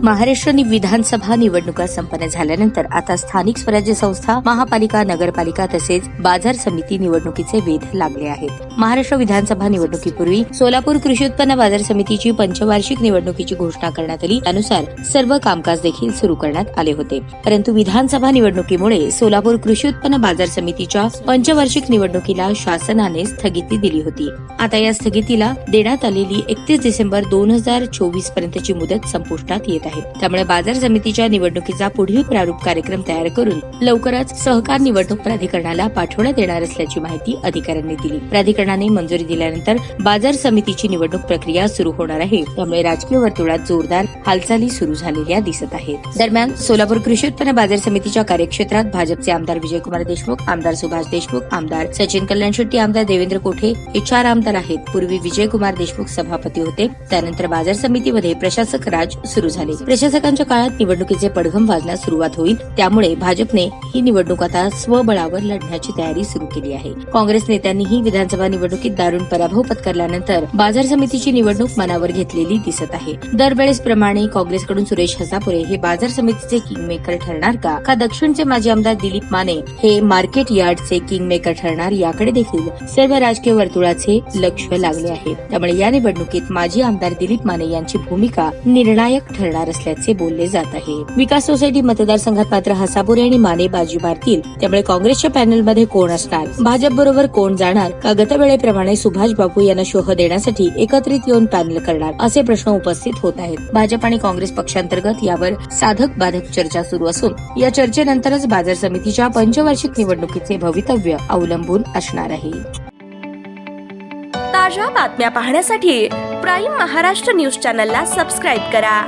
महाराष्ट्र विधानसभा निवडणुका संपन्न झाल्यानंतर आता स्थानिक स्वराज्य संस्था, महापालिका, नगरपालिका तसेच बाजार समिती निवडणुकीचे वेध लागले आहेत. महाराष्ट्र विधानसभा निवडणुकीपूर्वी सोलापूर कृषी उत्पन्न बाजार समितीची पंचवार्षिक निवडणुकीची घोषणा करण्यात आली. त्यानुसार सर्व कामकाज देखील सुरू करण्यात आले होते. परंतु विधानसभा निवडणुकीमुळे सोलापूर कृषी उत्पन्न बाजार समितीच्या पंचवार्षिक निवडणुकीला शासनाने स्थगिती दिली होती. आता या स्थगितीला देण्यात आलेली 31 डिसेंबर 2024 पर्यंतची मुदत संपुष्टात येत आहे. त्यामुळे बाजार समितीच्या निवडणुकीचा पुढील प्रारूप कार्यक्रम तयार करून लवकरच सहकार निवडणूक प्राधिकरणाला पाठवण्यात येणार असल्याची माहिती अधिकाऱ्यांनी दिली. प्राधिकरणाने मंजुरी दिल्यानंतर बाजार समितीची निवडणूक प्रक्रिया सुरू होणार आहे. त्यामुळे राजकीय वर्तुळात जोरदार हालचाली सुरू झालेल्या दिसत आहेत. दरम्यान सोलापूर कृषी उत्पन्न बाजार समितीच्या कार्यक्षेत्रात भाजपचे आमदार विजयकुमार देशमुख, आमदार सुभाष देशमुख, आमदार सचिन कल्याण शेट्टी, आमदार देवेंद्र कोठे हे 4 आमदार आहेत. पूर्वी विजयकुमार देशमुख सभापती होते. त्यानंतर बाजार समितीमध्ये प्रशासक राज सुरू झाले. प्रशासकांच्या काळात निवडणुकीचे पडघम वाजण्यास सुरुवात होईल. त्यामुळे भाजपने ही निवडणूक आता स्वबळावर लढण्याची तयारी सुरू केली आहे. काँग्रेस नेत्यांनीही विधानसभा निवडणुकीत दारुण पराभव पत्करल्यानंतर बाजार समितीची निवडणूक मनावर घेतलेली दिसत आहे. दरवेळेसप्रमाणे काँग्रेसकडून सुरेश हसापुरे हे बाजार समितीचे किंगमेकर ठरणार का दक्षिणचे माजी आमदार दिलीप माने हे मार्केट यार्डचे किंगमेकर ठरणार, याकडे देखील सर्व राजकीय वर्तुळाचे लक्ष लागले आहे. त्यामुळे या निवडणुकीत माजी आमदार दिलीप माने यांची भूमिका निर्णायक ठरणार असल्याचे बोलले जात आहे. विकास सोसायटी मतदारसंघात मात्र हसापुरे आणि माने बाजी मारतील. त्यामुळे काँग्रेसच्या पॅनलमध्ये कोण असणार, भाजप बरोबर कोण जाणार का गतवेळेप्रमाणे सुभाष बाबू यांना शोध देण्यासाठी एकत्रित येऊन पॅनल करणार, असे प्रश्न उपस्थित होत आहेत. भाजप आणि काँग्रेस पक्षांतर्गत यावर साधक बाधक चर्चा सुरू असून या चर्चेनंतरच बाजार समितीच्या पंचवार्षिक निवडणुकीचे भवितव्य अवलंबून असणार आहे. ताज्या बातम्या पाहण्यासाठी प्राईम महाराष्ट्र न्यूज चॅनलला सबस्क्राईब करा.